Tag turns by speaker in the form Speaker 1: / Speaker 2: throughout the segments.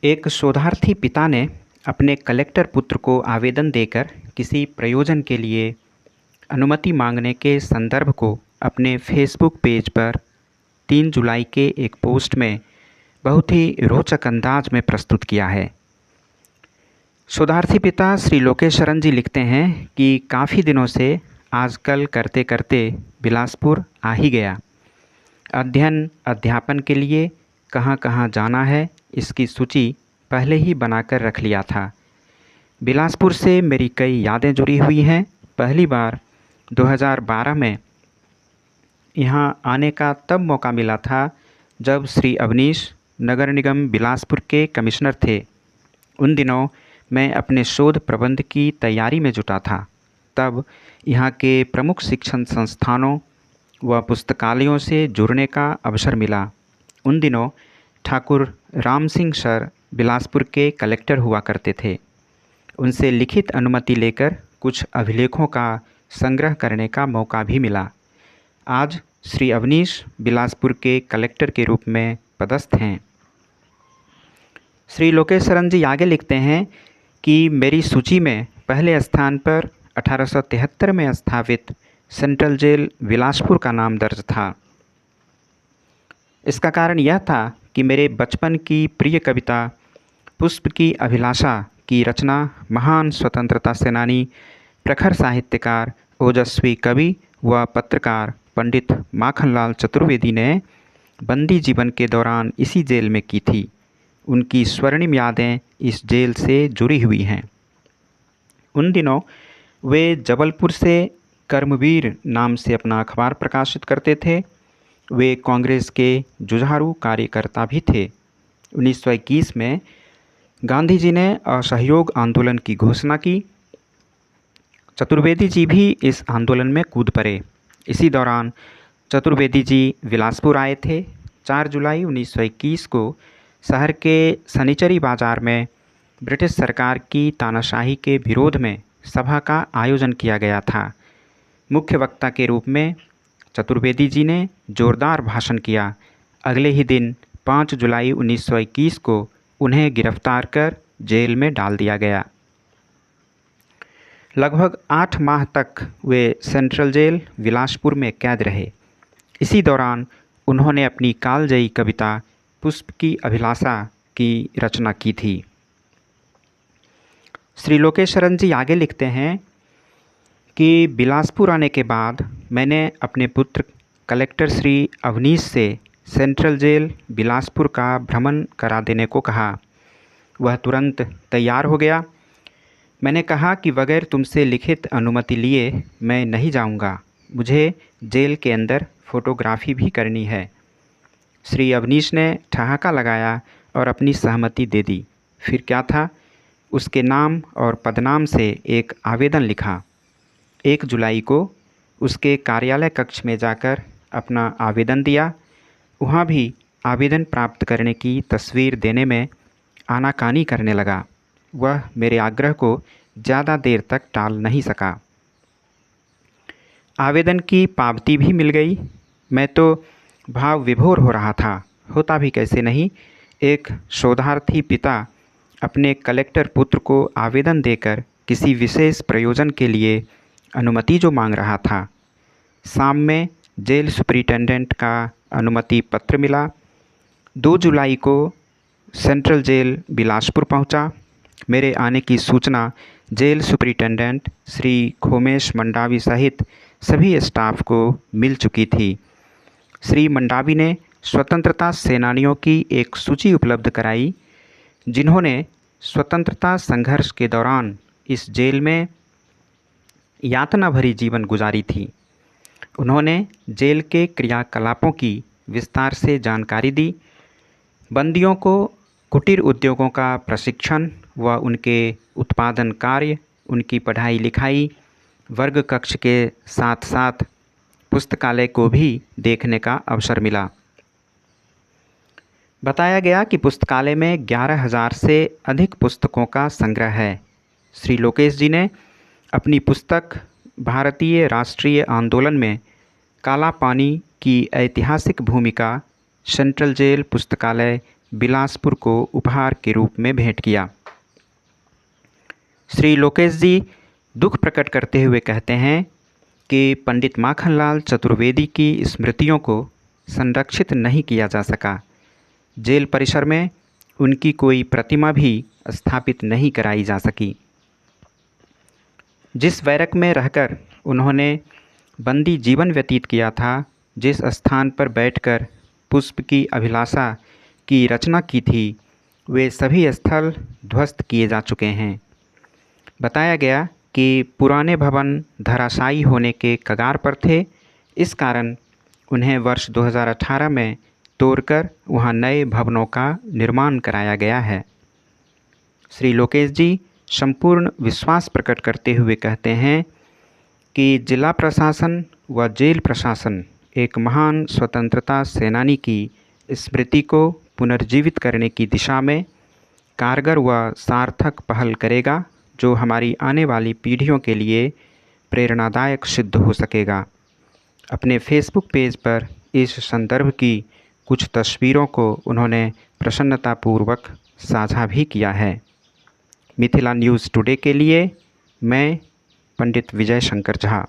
Speaker 1: एक शोधार्थी पिता ने अपने कलेक्टर पुत्र को आवेदन देकर किसी प्रयोजन के लिए अनुमति मांगने के संदर्भ को अपने फेसबुक पेज पर 3 जुलाई के एक पोस्ट में बहुत ही रोचक अंदाज में प्रस्तुत किया है। शोधार्थी पिता श्री लोकेशरण जी लिखते हैं कि काफ़ी दिनों से आजकल करते करते बिलासपुर आ ही गया। अध्ययन अध्यापन के लिए कहाँ कहाँ जाना है इसकी सूची पहले ही बनाकर रख लिया था। बिलासपुर से मेरी कई यादें जुड़ी हुई हैं। पहली बार 2012 में यहाँ आने का तब मौका मिला था जब श्री अवनीश नगर निगम बिलासपुर के कमिश्नर थे। उन दिनों मैं अपने शोध प्रबंध की तैयारी में जुटा था। तब यहाँ के प्रमुख शिक्षण संस्थानों व पुस्तकालयों से जुड़ने का अवसर मिला। उन दिनों ठाकुर राम सिंह सर बिलासपुर के कलेक्टर हुआ करते थे। उनसे लिखित अनुमति लेकर कुछ अभिलेखों का संग्रह करने का मौका भी मिला। आज श्री अवनीश बिलासपुर के कलेक्टर के रूप में पदस्थ हैं। श्री लोकेशरण जी आगे लिखते हैं कि मेरी सूची में पहले स्थान पर 1873 में स्थापित सेंट्रल जेल बिलासपुर का नाम दर्ज था। इसका कारण यह था कि मेरे बचपन की प्रिय कविता पुष्प की अभिलाषा की रचना महान स्वतंत्रता सेनानी, प्रखर साहित्यकार, ओजस्वी कवि व पत्रकार पंडित माखनलाल चतुर्वेदी ने बंदी जीवन के दौरान इसी जेल में की थी। उनकी स्वर्णिम यादें इस जेल से जुड़ी हुई हैं। उन दिनों वे जबलपुर से कर्मवीर नाम से अपना अखबार प्रकाशित करते थे। वे कांग्रेस के जुझारू कार्यकर्ता भी थे। 1921 में गांधी जी ने असहयोग आंदोलन की घोषणा की। चतुर्वेदी जी भी इस आंदोलन में कूद पड़े। इसी दौरान चतुर्वेदी जी बिलासपुर आए थे। 4 जुलाई 1921 को शहर के सनिचरी बाजार में ब्रिटिश सरकार की तानाशाही के विरोध में सभा का आयोजन किया गया था। मुख्य वक्ता के रूप में चतुर्वेदी जी ने जोरदार भाषण किया। अगले ही दिन 5 जुलाई 1921 को उन्हें गिरफ्तार कर जेल में डाल दिया गया। लगभग 8 माह तक वे सेंट्रल जेल बिलासपुर में कैद रहे। इसी दौरान उन्होंने अपनी कालजयी कविता पुष्प की अभिलाषा की रचना की थी। श्री लोकेशरण जी आगे लिखते हैं कि बिलासपुर आने के बाद मैंने अपने पुत्र कलेक्टर श्री अवनीश से सेंट्रल जेल बिलासपुर का भ्रमण करा देने को कहा। वह तुरंत तैयार हो गया। मैंने कहा कि बगैर तुमसे लिखित अनुमति लिए मैं नहीं जाऊंगा। मुझे जेल के अंदर फोटोग्राफी भी करनी है। श्री अवनीश ने ठहाका लगाया और अपनी सहमति दे दी। फिर क्या था, उसके नाम और पदनाम से एक आवेदन लिखा। 1 जुलाई को उसके कार्यालय कक्ष में जाकर अपना आवेदन दिया। वहाँ भी आवेदन प्राप्त करने की तस्वीर देने में आनाकानी करने लगा। वह मेरे आग्रह को ज़्यादा देर तक टाल नहीं सका। आवेदन की पावती भी मिल गई। मैं तो भाव विभोर हो रहा था। होता भी कैसे नहीं, एक शोधार्थी पिता अपने कलेक्टर पुत्र को आवेदन देकर किसी विशेष प्रयोजन के लिए अनुमति जो मांग रहा था। शाम में जेल सुपरिटेंडेंट का अनुमति पत्र मिला। 2 जुलाई को सेंट्रल जेल बिलासपुर पहुंचा। मेरे आने की सूचना जेल सुपरिटेंडेंट श्री खोमेश मंडावी सहित सभी स्टाफ को मिल चुकी थी। श्री मंडावी ने स्वतंत्रता सेनानियों की एक सूची उपलब्ध कराई जिन्होंने स्वतंत्रता संघर्ष के दौरान इस जेल में यातना भरी जीवन गुजारी थी। उन्होंने जेल के क्रियाकलापों की विस्तार से जानकारी दी। बंदियों को कुटीर उद्योगों का प्रशिक्षण व उनके उत्पादन कार्य, उनकी पढ़ाई लिखाई, वर्ग कक्ष के साथ साथ पुस्तकालय को भी देखने का अवसर मिला। बताया गया कि पुस्तकालय में 11,000 से अधिक पुस्तकों का संग्रह है। श्री लोकेश जी ने अपनी पुस्तक भारतीय राष्ट्रीय आंदोलन में काला पानी की ऐतिहासिक भूमिका सेंट्रल जेल पुस्तकालय बिलासपुर को उपहार के रूप में भेंट किया। श्री लोकेश जी दुख प्रकट करते हुए कहते हैं कि पंडित माखनलाल चतुर्वेदी की स्मृतियों को संरक्षित नहीं किया जा सका। जेल परिसर में उनकी कोई प्रतिमा भी स्थापित नहीं कराई जा सकी। जिस बैरक में रहकर उन्होंने बंदी जीवन व्यतीत किया था, जिस स्थान पर बैठकर पुष्प की अभिलाषा की रचना की थी, वे सभी स्थल ध्वस्त किए जा चुके हैं। बताया गया कि पुराने भवन धराशायी होने के कगार पर थे। इस कारण उन्हें वर्ष 2018 में तोड़कर वहां नए भवनों का निर्माण कराया गया है। श्री लोकेश जी संपूर्ण विश्वास प्रकट करते हुए कहते हैं कि जिला प्रशासन व जेल प्रशासन एक महान स्वतंत्रता सेनानी की स्मृति को पुनर्जीवित करने की दिशा में कारगर व सार्थक पहल करेगा, जो हमारी आने वाली पीढ़ियों के लिए प्रेरणादायक सिद्ध हो सकेगा। अपने फेसबुक पेज पर इस संदर्भ की कुछ तस्वीरों को उन्होंने प्रसन्नतापूर्वक साझा भी किया है। मिथिला न्यूज़ टुडे के लिए मैं पंडित विजय शंकर झा।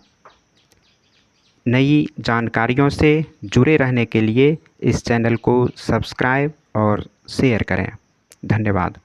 Speaker 1: नई जानकारियों से जुड़े रहने के लिए इस चैनल को सब्सक्राइब और शेयर करें। धन्यवाद।